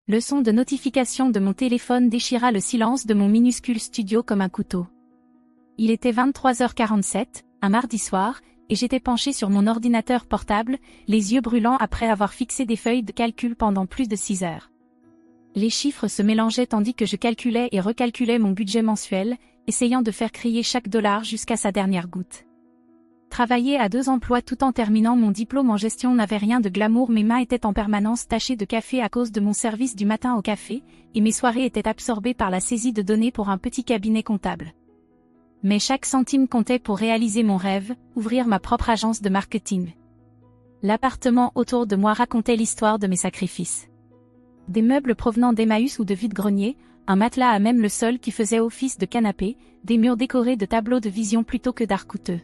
Le son de notification de mon téléphone déchira le silence de mon minuscule studio comme un couteau. Il était 23h47, un mardi soir, et j'étais penché sur mon ordinateur portable, les yeux brûlants après avoir fixé des feuilles de calcul pendant plus de 6 heures. Les chiffres se mélangeaient tandis que je calculais et recalculais mon budget mensuel, essayant de faire crier chaque dollar jusqu'à sa dernière goutte. Travailler à 2 emplois tout en terminant mon diplôme en gestion n'avait rien de glamour, mes mains étaient en permanence tachées de café à cause de mon service du matin au café, et mes soirées étaient absorbées par la saisie de données pour un petit cabinet comptable. Mais chaque centime comptait pour réaliser mon rêve, ouvrir ma propre agence de marketing. L'appartement autour de moi racontait l'histoire de mes sacrifices. Des meubles provenant d'Emmaüs ou de vide-grenier, un matelas à même le sol qui faisait office de canapé, des murs décorés de tableaux de vision plutôt que d'art coûteux.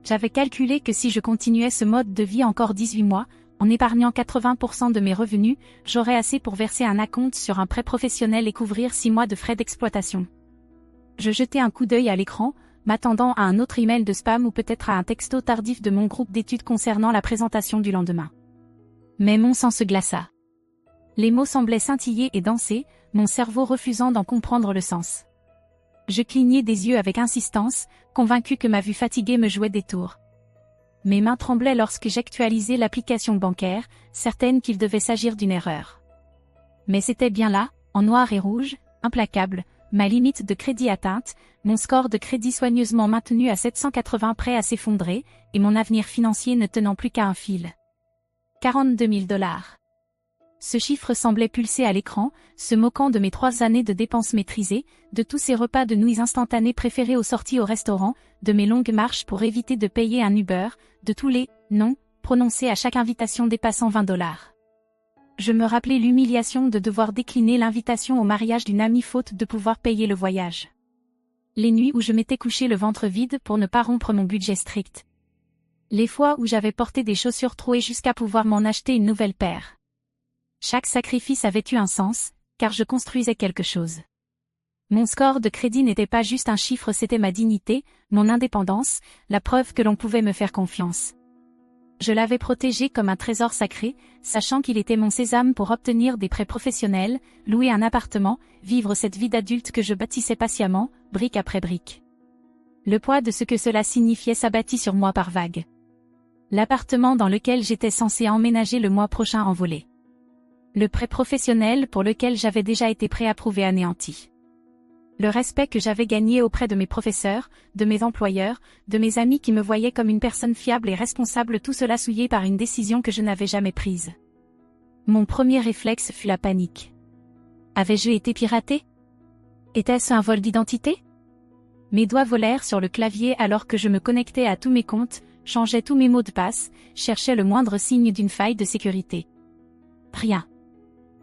J'avais calculé que si je continuais ce mode de vie encore 18 mois, en épargnant 80% de mes revenus, j'aurais assez pour verser un acompte sur un prêt professionnel et couvrir 6 mois de frais d'exploitation. Je jetai un coup d'œil à l'écran, m'attendant à un autre email de spam ou peut-être à un texto tardif de mon groupe d'études concernant la présentation du lendemain. Mais mon sang se glaça. Les mots semblaient scintiller et danser, mon cerveau refusant d'en comprendre le sens. Je clignai des yeux avec insistance, convaincu que ma vue fatiguée me jouait des tours. Mes mains tremblaient lorsque j'actualisais l'application bancaire, certaine qu'il devait s'agir d'une erreur. Mais c'était bien là, en noir et rouge, implacable, ma limite de crédit atteinte, mon score de crédit soigneusement maintenu à 780 prêt à s'effondrer, et mon avenir financier ne tenant plus qu'à un fil. 42 000 $. Ce chiffre semblait pulser à l'écran, se moquant de mes 3 années de dépenses maîtrisées, de tous ces repas de nouilles instantanées préférés aux sorties au restaurant, de mes longues marches pour éviter de payer un Uber, de tous les « non » prononcés à chaque invitation dépassant 20 $. Je me rappelais l'humiliation de devoir décliner l'invitation au mariage d'une amie faute de pouvoir payer le voyage. Les nuits où je m'étais couché le ventre vide pour ne pas rompre mon budget strict. Les fois où j'avais porté des chaussures trouées jusqu'à pouvoir m'en acheter une nouvelle paire. Chaque sacrifice avait eu un sens, car je construisais quelque chose. Mon score de crédit n'était pas juste un chiffre, c'était ma dignité, mon indépendance, la preuve que l'on pouvait me faire confiance. Je l'avais protégé comme un trésor sacré, sachant qu'il était mon sésame pour obtenir des prêts professionnels, louer un appartement, vivre cette vie d'adulte que je bâtissais patiemment, brique après brique. Le poids de ce que cela signifiait s'abattit sur moi par vagues. L'appartement dans lequel j'étais censé emménager le mois prochain envolé. Le prêt professionnel pour lequel j'avais déjà été préapprouvé anéanti. Le respect que j'avais gagné auprès de mes professeurs, de mes employeurs, de mes amis qui me voyaient comme une personne fiable et responsable, tout cela souillé par une décision que je n'avais jamais prise. Mon premier réflexe fut la panique. Avais-je été piraté? Était-ce un vol d'identité? Mes doigts volèrent sur le clavier alors que je me connectais à tous mes comptes, changeais tous mes mots de passe, cherchais le moindre signe d'une faille de sécurité. Rien.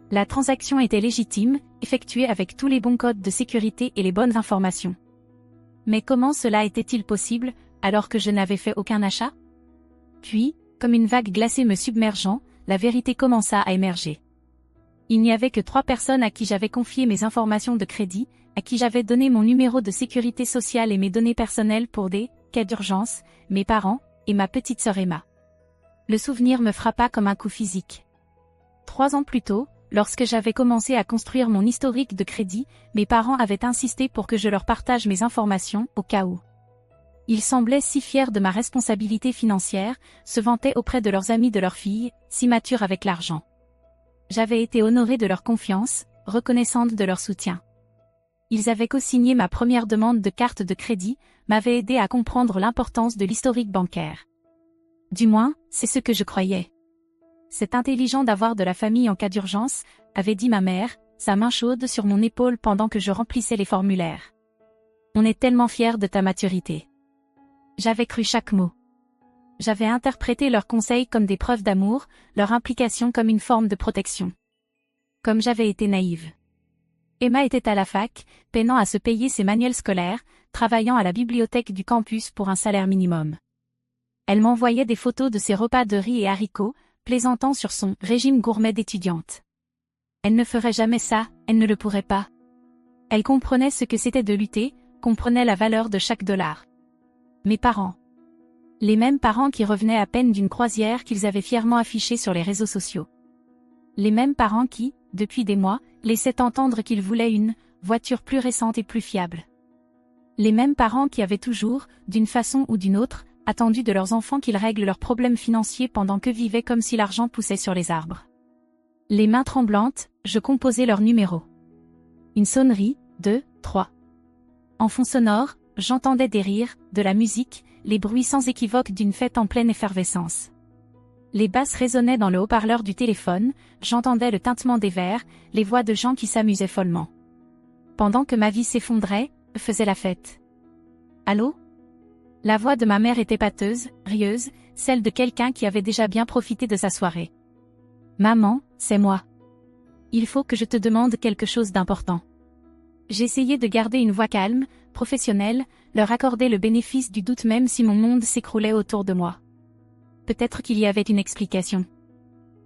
La transaction était légitime, effectuée avec tous les bons codes de sécurité et les bonnes informations. Mais comment cela était-il possible, alors que je n'avais fait aucun achat? Puis, comme une vague glacée me submergeant, la vérité commença à émerger. Il n'y avait que 3 personnes à qui j'avais confié mes informations de crédit, à qui j'avais donné mon numéro de sécurité sociale et mes données personnelles pour des cas d'urgence, mes parents, et ma petite sœur Emma. Le souvenir me frappa comme un coup physique. 3 ans plus tôt, lorsque j'avais commencé à construire mon historique de crédit, mes parents avaient insisté pour que je leur partage mes informations, au cas où. Ils semblaient si fiers de ma responsabilité financière, se vantaient auprès de leurs amis de leur fille, si matures avec l'argent. J'avais été honorée de leur confiance, reconnaissante de leur soutien. Ils avaient co-signé ma première demande de carte de crédit, m'avaient aidé à comprendre l'importance de l'historique bancaire. Du moins, c'est ce que je croyais. C'est intelligent d'avoir de la famille en cas d'urgence, avait dit ma mère, sa main chaude sur mon épaule pendant que je remplissais les formulaires. On est tellement fiers de ta maturité. J'avais cru chaque mot. J'avais interprété leurs conseils comme des preuves d'amour, leur implication comme une forme de protection. Comme j'avais été naïve. Emma était à la fac, peinant à se payer ses manuels scolaires, travaillant à la bibliothèque du campus pour un salaire minimum. Elle m'envoyait des photos de ses repas de riz et haricots, plaisantant sur son régime gourmet d'étudiante. Elle ne ferait jamais ça, elle ne le pourrait pas. Elle comprenait ce que c'était de lutter, comprenait la valeur de chaque dollar. Mes parents. Les mêmes parents qui revenaient à peine d'une croisière qu'ils avaient fièrement affichée sur les réseaux sociaux. Les mêmes parents qui, depuis des mois, laissaient entendre qu'ils voulaient une voiture plus récente et plus fiable. Les mêmes parents qui avaient toujours, d'une façon ou d'une autre, attendu de leurs enfants qu'ils règlent leurs problèmes financiers pendant que vivaient comme si l'argent poussait sur les arbres. Les mains tremblantes, je composais leur numéro. Une sonnerie, 2, 3. En fond sonore, j'entendais des rires, de la musique, les bruits sans équivoque d'une fête en pleine effervescence. Les basses résonnaient dans le haut-parleur du téléphone, j'entendais le tintement des verres, les voix de gens qui s'amusaient follement. Pendant que ma vie s'effondrait, je faisais la fête. Allô ? La voix de ma mère était pâteuse, rieuse, celle de quelqu'un qui avait déjà bien profité de sa soirée. Maman, c'est moi. Il faut que je te demande quelque chose d'important. J'essayais de garder une voix calme, professionnelle, leur accorder le bénéfice du doute même si mon monde s'écroulait autour de moi. Peut-être qu'il y avait une explication.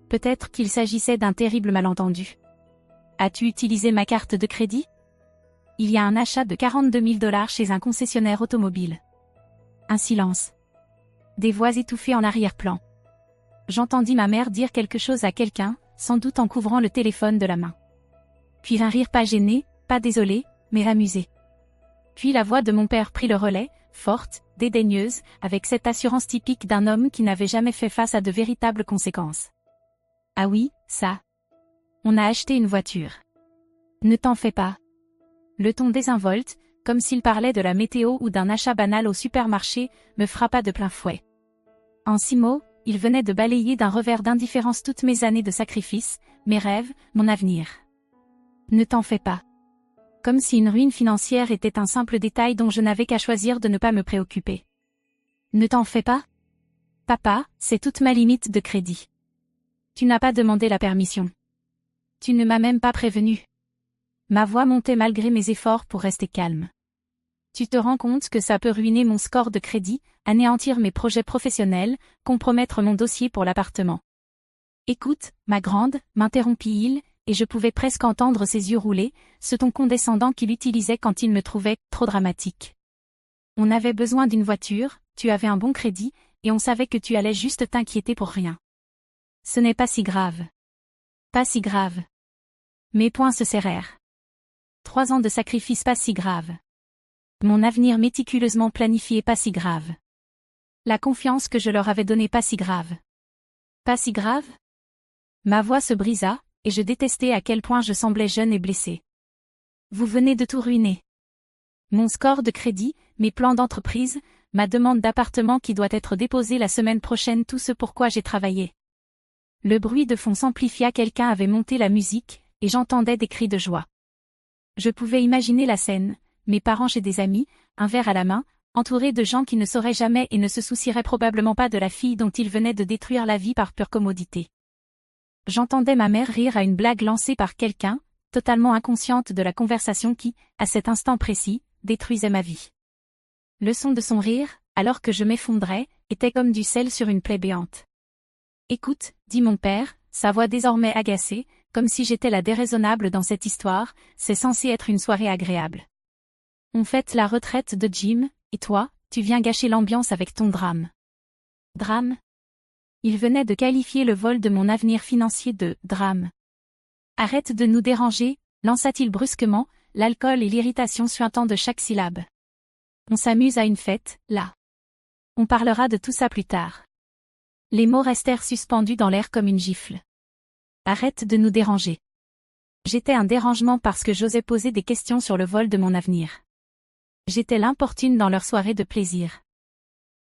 Peut-être qu'il s'agissait d'un terrible malentendu. As-tu utilisé ma carte de crédit ? Il y a un achat de 42 000 $ chez un concessionnaire automobile. Un silence. Des voix étouffées en arrière-plan. J'entendis ma mère dire quelque chose à quelqu'un, sans doute en couvrant le téléphone de la main. Puis un rire pas gêné, pas désolé, mais amusé. Puis la voix de mon père prit le relais, forte, dédaigneuse, avec cette assurance typique d'un homme qui n'avait jamais fait face à de véritables conséquences. Ah oui, ça. On a acheté une voiture. Ne t'en fais pas. Le ton désinvolte, comme s'il parlait de la météo ou d'un achat banal au supermarché, me frappa de plein fouet. En 6 mots, il venait de balayer d'un revers d'indifférence toutes mes années de sacrifice, mes rêves, mon avenir. Ne t'en fais pas. Comme si une ruine financière était un simple détail dont je n'avais qu'à choisir de ne pas me préoccuper. Ne t'en fais pas. Papa, c'est toute ma limite de crédit. Tu n'as pas demandé la permission. Tu ne m'as même pas prévenu. Ma voix montait malgré mes efforts pour rester calme. Tu te rends compte que ça peut ruiner mon score de crédit, anéantir mes projets professionnels, compromettre mon dossier pour l'appartement. Écoute, ma grande, m'interrompit-il, et je pouvais presque entendre ses yeux rouler, ce ton condescendant qu'il utilisait quand il me trouvait trop dramatique. On avait besoin d'une voiture, tu avais un bon crédit, et on savait que tu allais juste t'inquiéter pour rien. Ce n'est pas si grave. Pas si grave. Mes poings se serrèrent. 3 ans de sacrifice pas si grave. Mon avenir méticuleusement planifié pas si grave. La confiance que je leur avais donnée pas si grave. Pas si grave ? Ma voix se brisa, et je détestais à quel point je semblais jeune et blessée. Vous venez de tout ruiner. Mon score de crédit, mes plans d'entreprise, ma demande d'appartement qui doit être déposée la semaine prochaine, tout ce pourquoi j'ai travaillé. Le bruit de fond s'amplifia, quelqu'un avait monté la musique, et j'entendais des cris de joie. Je pouvais imaginer la scène, mes parents chez des amis, un verre à la main, entourés de gens qui ne sauraient jamais et ne se soucieraient probablement pas de la fille dont ils venaient de détruire la vie par pure commodité. J'entendais ma mère rire à une blague lancée par quelqu'un, totalement inconsciente de la conversation qui, à cet instant précis, détruisait ma vie. Le son de son rire, alors que je m'effondrais, était comme du sel sur une plaie béante. Écoute, dit mon père, sa voix désormais agacée, comme si j'étais la déraisonnable dans cette histoire, c'est censé être une soirée agréable. On fête la retraite de Jim, et toi, tu viens gâcher l'ambiance avec ton drame. Drame ? Il venait de qualifier le vol de mon avenir financier de « drame ». Arrête de nous déranger, lança-t-il brusquement, l'alcool et l'irritation suintant de chaque syllabe. On s'amuse à une fête, là. On parlera de tout ça plus tard. Les mots restèrent suspendus dans l'air comme une gifle. Arrête de nous déranger. J'étais un dérangement parce que j'osais poser des questions sur le vol de mon avenir. J'étais l'importune dans leur soirée de plaisir.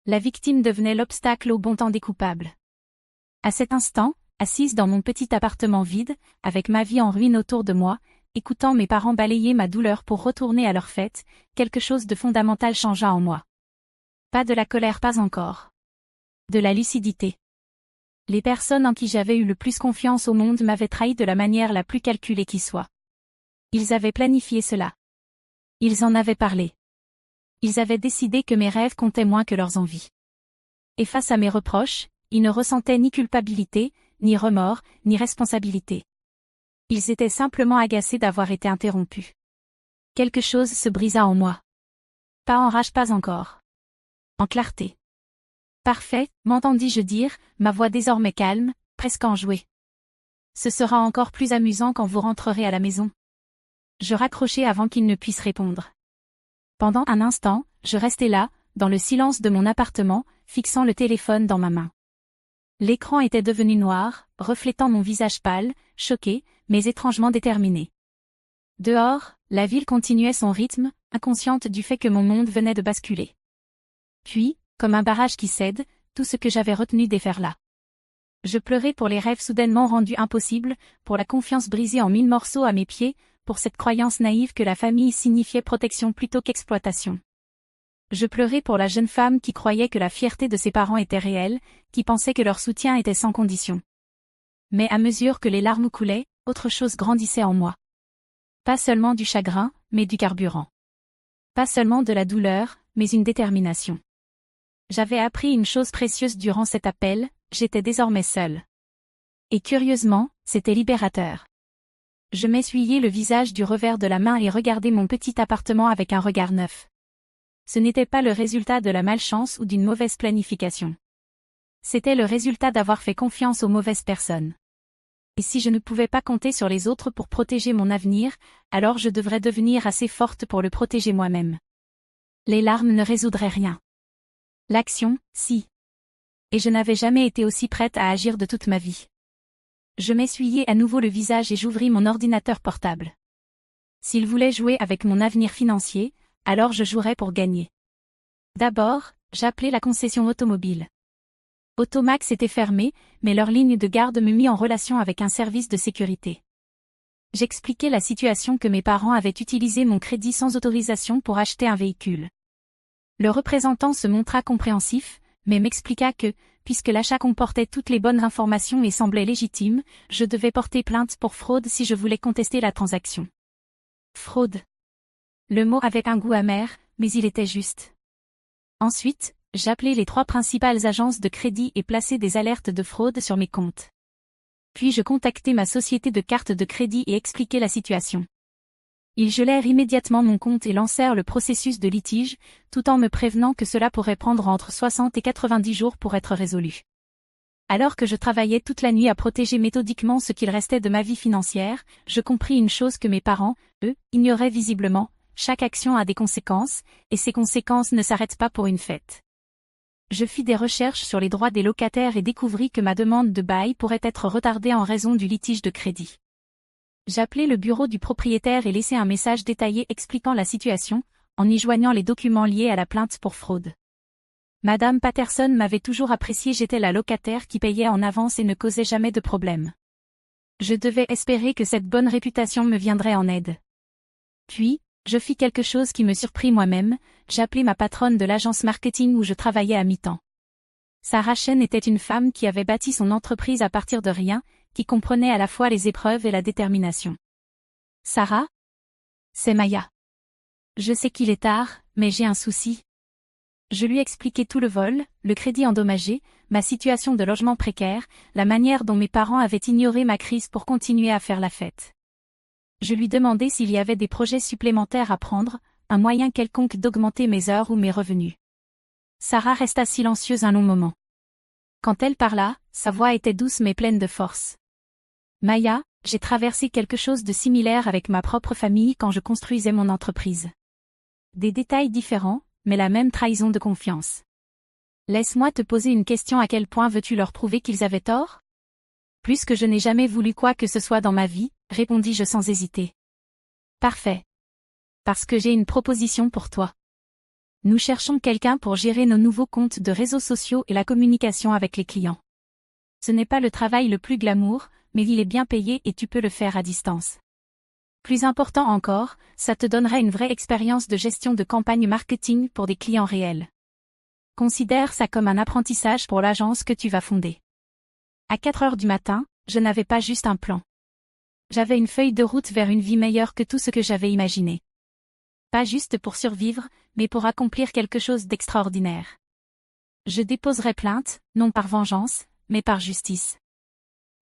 La victime devenait l'obstacle au bon temps des coupables. À cet instant, assise dans mon petit appartement vide, avec ma vie en ruine autour de moi, écoutant mes parents balayer ma douleur pour retourner à leur fête, quelque chose de fondamental changea en moi. Pas de la colère, pas encore. De la lucidité. Les personnes en qui j'avais eu le plus confiance au monde m'avaient trahi de la manière la plus calculée qui soit. Ils avaient planifié cela. Ils en avaient parlé. Ils avaient décidé que mes rêves comptaient moins que leurs envies. Et face à mes reproches, ils ne ressentaient ni culpabilité, ni remords, ni responsabilité. Ils étaient simplement agacés d'avoir été interrompus. Quelque chose se brisa en moi. Pas en rage, pas encore. En clarté. Parfait, m'entendis-je dire, ma voix désormais calme, presque enjouée. Ce sera encore plus amusant quand vous rentrerez à la maison. Je raccrochai avant qu'il ne puisse répondre. Pendant un instant, je restais là, dans le silence de mon appartement, fixant le téléphone dans ma main. L'écran était devenu noir, reflétant mon visage pâle, choqué, mais étrangement déterminé. Dehors, la ville continuait son rythme, inconsciente du fait que mon monde venait de basculer. Puis, comme un barrage qui cède, tout ce que j'avais retenu déferla. Je pleurais pour les rêves soudainement rendus impossibles, pour la confiance brisée en 1000 morceaux à mes pieds, pour cette croyance naïve que la famille signifiait protection plutôt qu'exploitation. Je pleurais pour la jeune femme qui croyait que la fierté de ses parents était réelle, qui pensait que leur soutien était sans condition. Mais à mesure que les larmes coulaient, autre chose grandissait en moi. Pas seulement du chagrin, mais du carburant. Pas seulement de la douleur, mais une détermination. J'avais appris une chose précieuse durant cet appel, j'étais désormais seule. Et curieusement, c'était libérateur. Je m'essuyai le visage du revers de la main et regardai mon petit appartement avec un regard neuf. Ce n'était pas le résultat de la malchance ou d'une mauvaise planification. C'était le résultat d'avoir fait confiance aux mauvaises personnes. Et si je ne pouvais pas compter sur les autres pour protéger mon avenir, alors je devrais devenir assez forte pour le protéger moi-même. Les larmes ne résoudraient rien. L'action, si. Et je n'avais jamais été aussi prête à agir de toute ma vie. Je m'essuyai à nouveau le visage et j'ouvris mon ordinateur portable. S'il voulait jouer avec mon avenir financier, alors je jouerais pour gagner. D'abord, j'appelai la concession automobile. Automax était fermé, mais leur ligne de garde me mit en relation avec un service de sécurité. J'expliquai la situation que mes parents avaient utilisé mon crédit sans autorisation pour acheter un véhicule. Le représentant se montra compréhensif, mais m'expliqua que, puisque l'achat comportait toutes les bonnes informations et semblait légitime, je devais porter plainte pour fraude si je voulais contester la transaction. Fraude. Le mot avait un goût amer, mais il était juste. Ensuite, j'appelai les 3 principales agences de crédit et plaçai des alertes de fraude sur mes comptes. Puis je contactai ma société de cartes de crédit et expliquai la situation. Ils gelèrent immédiatement mon compte et lancèrent le processus de litige, tout en me prévenant que cela pourrait prendre entre 60 et 90 jours pour être résolu. Alors que je travaillais toute la nuit à protéger méthodiquement ce qu'il restait de ma vie financière, je compris une chose que mes parents, eux, ignoraient visiblement: chaque action a des conséquences, et ces conséquences ne s'arrêtent pas pour une fête. Je fis des recherches sur les droits des locataires et découvris que ma demande de bail pourrait être retardée en raison du litige de crédit. J'appelai le bureau du propriétaire et laissai un message détaillé expliquant la situation, en y joignant les documents liés à la plainte pour fraude. Madame Patterson m'avait toujours apprécié, j'étais la locataire qui payait en avance et ne causait jamais de problème. Je devais espérer que cette bonne réputation me viendrait en aide. Puis, je fis quelque chose qui me surprit moi-même, j'appelai ma patronne de l'agence marketing où je travaillais à mi-temps. Sarah Chen était une femme qui avait bâti son entreprise à partir de rien, qui comprenait à la fois les épreuves et la détermination. Sarah? C'est Maya. Je sais qu'il est tard, mais j'ai un souci. Je lui expliquai tout le vol, le crédit endommagé, ma situation de logement précaire, la manière dont mes parents avaient ignoré ma crise pour continuer à faire la fête. Je lui demandai s'il y avait des projets supplémentaires à prendre, un moyen quelconque d'augmenter mes heures ou mes revenus. Sarah resta silencieuse un long moment. Quand elle parla, sa voix était douce mais pleine de force. Maya, j'ai traversé quelque chose de similaire avec ma propre famille quand je construisais mon entreprise. Des détails différents, mais la même trahison de confiance. Laisse-moi te poser une question: à quel point veux-tu leur prouver qu'ils avaient tort? Plus que je n'ai jamais voulu quoi que ce soit dans ma vie, répondis-je sans hésiter. Parfait. Parce que j'ai une proposition pour toi. Nous cherchons quelqu'un pour gérer nos nouveaux comptes de réseaux sociaux et la communication avec les clients. Ce n'est pas le travail le plus glamour, mais il est bien payé et tu peux le faire à distance. Plus important encore, ça te donnerait une vraie expérience de gestion de campagne marketing pour des clients réels. Considère ça comme un apprentissage pour l'agence que tu vas fonder. À 4 heures du matin, je n'avais pas juste un plan. J'avais une feuille de route vers une vie meilleure que tout ce que j'avais imaginé. Pas juste pour survivre, mais pour accomplir quelque chose d'extraordinaire. Je déposerai plainte, non par vengeance, mais par justice.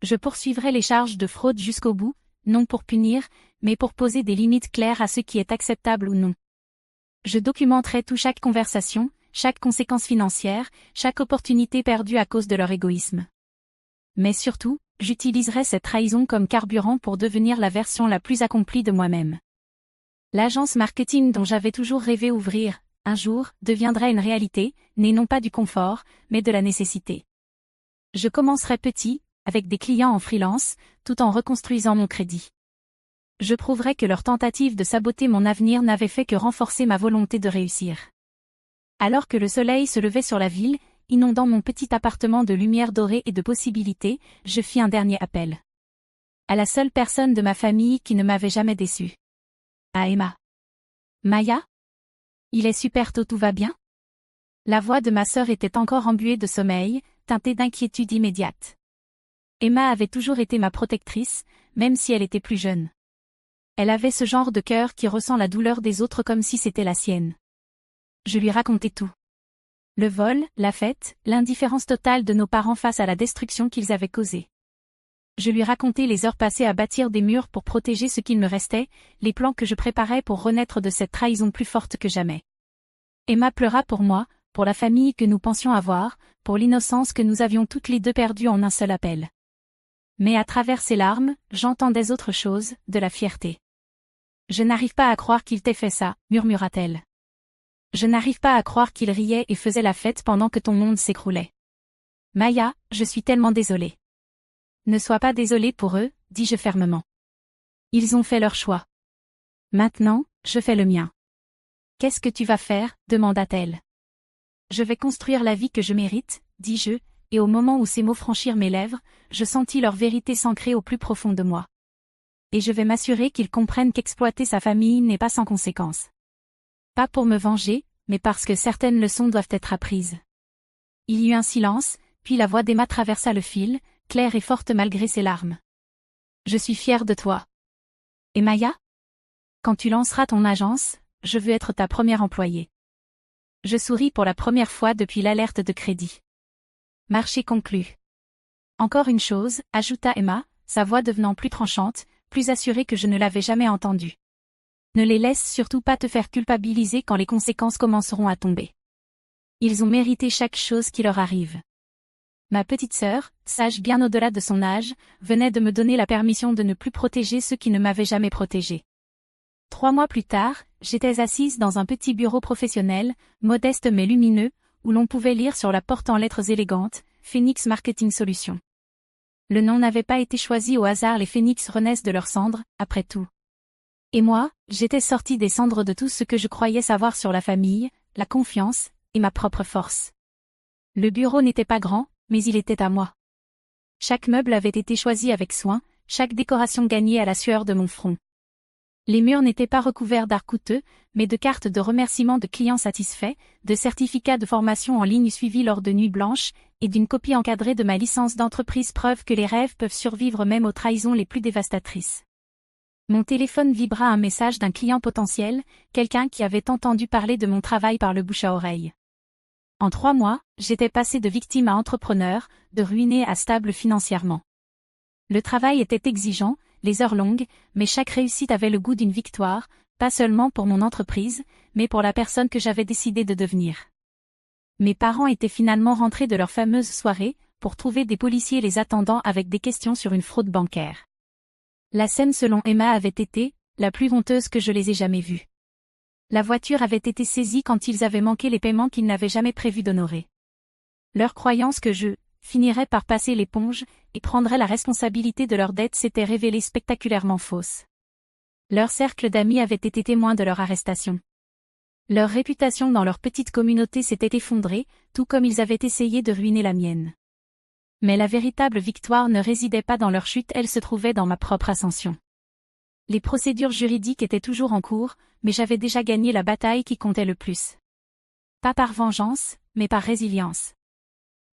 Je poursuivrai les charges de fraude jusqu'au bout, non pour punir, mais pour poser des limites claires à ce qui est acceptable ou non. Je documenterai chaque conversation, chaque conséquence financière, chaque opportunité perdue à cause de leur égoïsme. Mais surtout, j'utiliserai cette trahison comme carburant pour devenir la version la plus accomplie de moi-même. L'agence marketing dont j'avais toujours rêvé ouvrir, un jour, deviendrait une réalité, née non pas du confort, mais de la nécessité. Je commencerai petit, avec des clients en freelance, tout en reconstruisant mon crédit. Je prouverai que leur tentative de saboter mon avenir n'avait fait que renforcer ma volonté de réussir. Alors que le soleil se levait sur la ville, inondant mon petit appartement de lumière dorée et de possibilités, je fis un dernier appel. À la seule personne de ma famille qui ne m'avait jamais déçu. À Emma. Maya? Il est super tôt, tout va bien? La voix de ma sœur était encore embuée de sommeil, teintée d'inquiétude immédiate. Emma avait toujours été ma protectrice, même si elle était plus jeune. Elle avait ce genre de cœur qui ressent la douleur des autres comme si c'était la sienne. Je lui racontai tout. Le vol, la fête, l'indifférence totale de nos parents face à la destruction qu'ils avaient causée. Je lui racontai les heures passées à bâtir des murs pour protéger ce qu'il me restait, les plans que je préparais pour renaître de cette trahison plus forte que jamais. Emma pleura pour moi, pour la famille que nous pensions avoir, pour l'innocence que nous avions toutes les deux perdue en un seul appel. Mais à travers ses larmes, j'entendais autre chose, de la fierté. « Je n'arrive pas à croire qu'il t'ait fait ça, » murmura-t-elle. « Je n'arrive pas à croire qu'il riait et faisait la fête pendant que ton monde s'écroulait. »« Maya, je suis tellement désolée. »« Ne sois pas désolée pour eux, » dis-je fermement. « Ils ont fait leur choix. Maintenant, je fais le mien. »« Qu'est-ce que tu vas faire ?» demanda-t-elle. « Je vais construire la vie que je mérite, » dis-je, et au moment où ces mots franchirent mes lèvres, je sentis leur vérité s'ancrer au plus profond de moi. Et je vais m'assurer qu'ils comprennent qu'exploiter sa famille n'est pas sans conséquences. Pas pour me venger, mais parce que certaines leçons doivent être apprises. Il y eut un silence, puis la voix d'Emma traversa le fil, claire et forte malgré ses larmes. Je suis fière de toi. Et Maya? Quand tu lanceras ton agence, je veux être ta première employée. Je souris pour la première fois depuis l'alerte de crédit. Marché conclu. Encore une chose, ajouta Emma, sa voix devenant plus tranchante, plus assurée que je ne l'avais jamais entendue. Ne les laisse surtout pas te faire culpabiliser quand les conséquences commenceront à tomber. Ils ont mérité chaque chose qui leur arrive. Ma petite sœur, sage bien au-delà de son âge, venait de me donner la permission de ne plus protéger ceux qui ne m'avaient jamais protégée. 3 mois plus tard, j'étais assise dans un petit bureau professionnel, modeste mais lumineux, où l'on pouvait lire sur la porte en lettres élégantes, Phoenix Marketing Solutions. Le nom n'avait pas été choisi au hasard, les phénix renaissent de leurs cendres, après tout. Et moi, j'étais sortie des cendres de tout ce que je croyais savoir sur la famille, la confiance, et ma propre force. Le bureau n'était pas grand, mais il était à moi. Chaque meuble avait été choisi avec soin, chaque décoration gagnée à la sueur de mon front. Les murs n'étaient pas recouverts d'art coûteux, mais de cartes de remerciement de clients satisfaits, de certificats de formation en ligne suivis lors de nuits blanches, et d'une copie encadrée de ma licence d'entreprise, preuve que les rêves peuvent survivre même aux trahisons les plus dévastatrices. Mon téléphone vibra, un message d'un client potentiel, quelqu'un qui avait entendu parler de mon travail par le bouche à oreille. En 3 mois, j'étais passée de victime à entrepreneur, de ruinée à stable financièrement. Le travail était exigeant, les heures longues, mais chaque réussite avait le goût d'une victoire, pas seulement pour mon entreprise, mais pour la personne que j'avais décidé de devenir. Mes parents étaient finalement rentrés de leur fameuse soirée, pour trouver des policiers les attendant avec des questions sur une fraude bancaire. La scène selon Emma avait été, la plus honteuse que je les ai jamais vue. La voiture avait été saisie quand ils avaient manqué les paiements qu'ils n'avaient jamais prévu d'honorer. Leur croyance que je finirais par passer l'éponge et prendrais la responsabilité de leurs dettes s'était révélée spectaculairement fausse. Leur cercle d'amis avait été témoin de leur arrestation. Leur réputation dans leur petite communauté s'était effondrée, tout comme ils avaient essayé de ruiner la mienne. Mais la véritable victoire ne résidait pas dans leur chute, elle se trouvait dans ma propre ascension. Les procédures juridiques étaient toujours en cours, mais j'avais déjà gagné la bataille qui comptait le plus. Pas par vengeance, mais par résilience.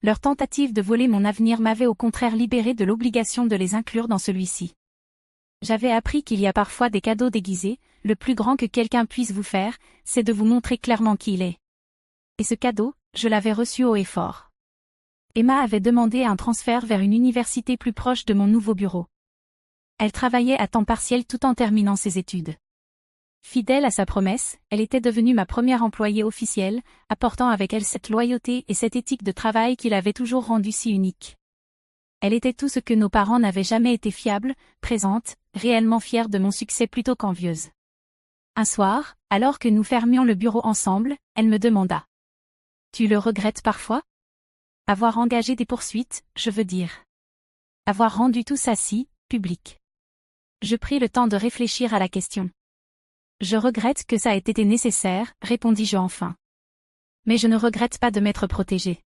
Leur tentative de voler mon avenir m'avait au contraire libéré de l'obligation de les inclure dans celui-ci. J'avais appris qu'il y a parfois des cadeaux déguisés, le plus grand que quelqu'un puisse vous faire, c'est de vous montrer clairement qui il est. Et ce cadeau, je l'avais reçu haut et fort. Emma avait demandé un transfert vers une université plus proche de mon nouveau bureau. Elle travaillait à temps partiel tout en terminant ses études. Fidèle à sa promesse, elle était devenue ma première employée officielle, apportant avec elle cette loyauté et cette éthique de travail qui l'avaient toujours rendue si unique. Elle était tout ce que nos parents n'avaient jamais été, fiable, présente, réellement fière de mon succès plutôt qu'envieuse. Un soir, alors que nous fermions le bureau ensemble, elle me demanda. Tu le regrettes parfois? Avoir engagé des poursuites, je veux dire. Avoir rendu tout ça si public. Je pris le temps de réfléchir à la question. Je regrette que ça ait été nécessaire, répondis-je enfin. Mais je ne regrette pas de m'être protégée.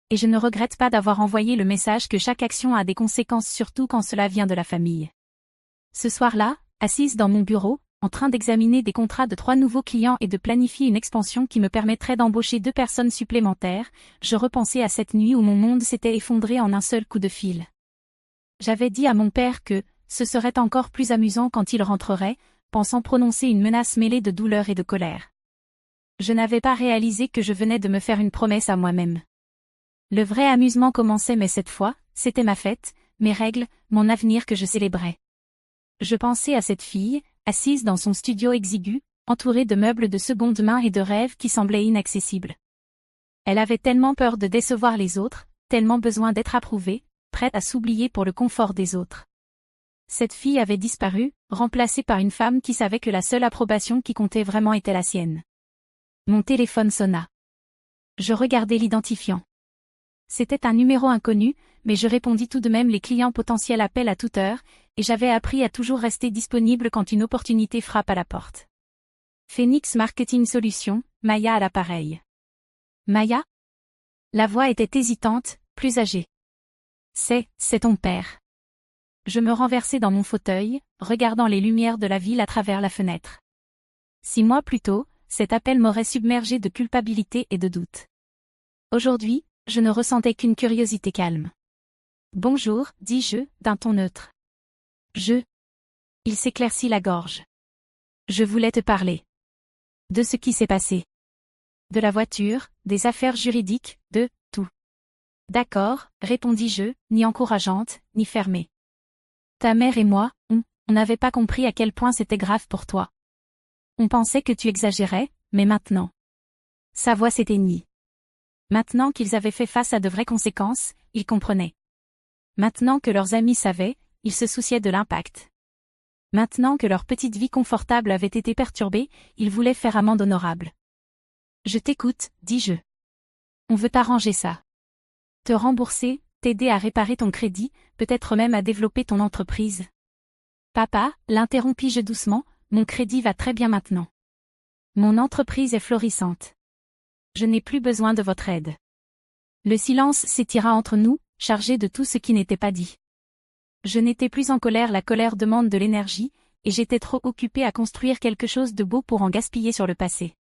Et je ne regrette pas d'avoir envoyé le message que chaque action a des conséquences, surtout quand cela vient de la famille. Ce soir-là, assise dans mon bureau, en train d'examiner des contrats de 3 nouveaux clients et de planifier une expansion qui me permettrait d'embaucher 2 personnes supplémentaires, je repensais à cette nuit où mon monde s'était effondré en un seul coup de fil. J'avais dit à mon père que ce serait encore plus amusant quand il rentrerait, pensant prononcer une menace mêlée de douleur et de colère. Je n'avais pas réalisé que je venais de me faire une promesse à moi-même. Le vrai amusement commençait, mais cette fois, c'était ma fête, mes règles, mon avenir que je célébrais. Je pensais à cette fille, assise dans son studio exigu, entourée de meubles de seconde main et de rêves qui semblaient inaccessibles. Elle avait tellement peur de décevoir les autres, tellement besoin d'être approuvée, prête à s'oublier pour le confort des autres. Cette fille avait disparu, remplacée par une femme qui savait que la seule approbation qui comptait vraiment était la sienne. Mon téléphone sonna. Je regardai l'identifiant. C'était un numéro inconnu, mais je répondis tout de même. Les clients potentiels appellent à toute heure, et j'avais appris à toujours rester disponible quand une opportunité frappe à la porte. Phoenix Marketing Solutions, Maya à l'appareil. Maya? La voix était hésitante, plus âgée. C'est ton père. Je me renversai dans mon fauteuil, regardant les lumières de la ville à travers la fenêtre. 6 mois plus tôt, cet appel m'aurait submergé de culpabilité et de doute. Aujourd'hui, je ne ressentais qu'une curiosité calme. Bonjour, dis-je, d'un ton neutre. Il s'éclaircit la gorge. Je voulais te parler. De ce qui s'est passé. De la voiture, des affaires juridiques, de tout. D'accord, répondis-je, ni encourageante, ni fermée. Ta mère et moi, on n'avait pas compris à quel point c'était grave pour toi. On pensait que tu exagérais, mais maintenant. Sa voix s'éteignit. Maintenant qu'ils avaient fait face à de vraies conséquences, ils comprenaient. Maintenant que leurs amis savaient, ils se souciaient de l'impact. Maintenant que leur petite vie confortable avait été perturbée, ils voulaient faire amende honorable. Je t'écoute, dis-je. On veut arranger ça. Te rembourser, t'aider à réparer ton crédit, peut-être même à développer ton entreprise. Papa, l'interrompis-je doucement, mon crédit va très bien maintenant. Mon entreprise est florissante. Je n'ai plus besoin de votre aide. Le silence s'étira entre nous, chargé de tout ce qui n'était pas dit. Je n'étais plus en colère, la colère demande de l'énergie, et j'étais trop occupée à construire quelque chose de beau pour en gaspiller sur le passé.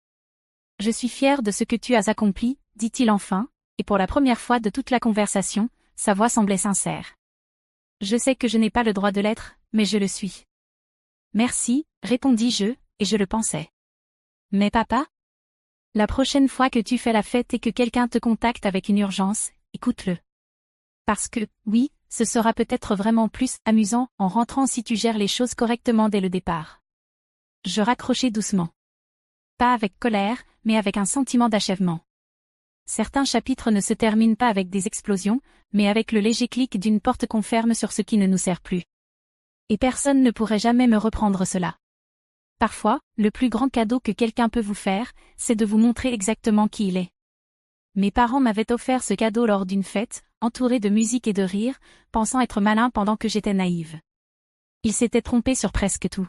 Je suis fière de ce que tu as accompli, dit-il enfin, et pour la première fois de toute la conversation, sa voix semblait sincère. Je sais que je n'ai pas le droit de l'être, mais je le suis. Merci, répondis-je, et je le pensais. Mais papa? La prochaine fois que tu fais la fête et que quelqu'un te contacte avec une urgence, écoute-le. Parce que, oui, ce sera peut-être vraiment plus amusant en rentrant si tu gères les choses correctement dès le départ. Je raccrochai doucement. Pas avec colère, mais avec un sentiment d'achèvement. Certains chapitres ne se terminent pas avec des explosions, mais avec le léger clic d'une porte qu'on ferme sur ce qui ne nous sert plus. Et personne ne pourrait jamais me reprendre cela. Parfois, le plus grand cadeau que quelqu'un peut vous faire, c'est de vous montrer exactement qui il est. Mes parents m'avaient offert ce cadeau lors d'une fête, entouré de musique et de rire, pensant être malins pendant que j'étais naïve. Ils s'étaient trompés sur presque tout.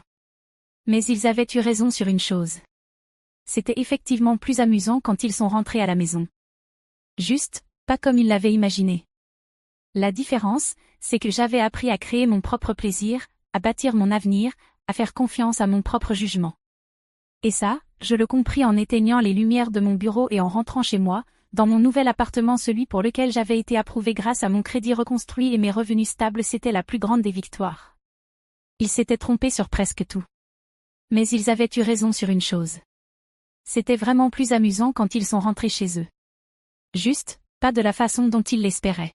Mais ils avaient eu raison sur une chose. C'était effectivement plus amusant quand ils sont rentrés à la maison. Juste, pas comme ils l'avaient imaginé. La différence, c'est que j'avais appris à créer mon propre plaisir, à bâtir mon avenir, à faire confiance à mon propre jugement. Et ça, je le compris en éteignant les lumières de mon bureau et en rentrant chez moi, dans mon nouvel appartement, celui pour lequel j'avais été approuvée grâce à mon crédit reconstruit et mes revenus stables. C'était la plus grande des victoires. Ils s'étaient trompés sur presque tout. Mais ils avaient eu raison sur une chose. C'était vraiment plus amusant quand ils sont rentrés chez eux. Juste, pas de la façon dont ils l'espéraient.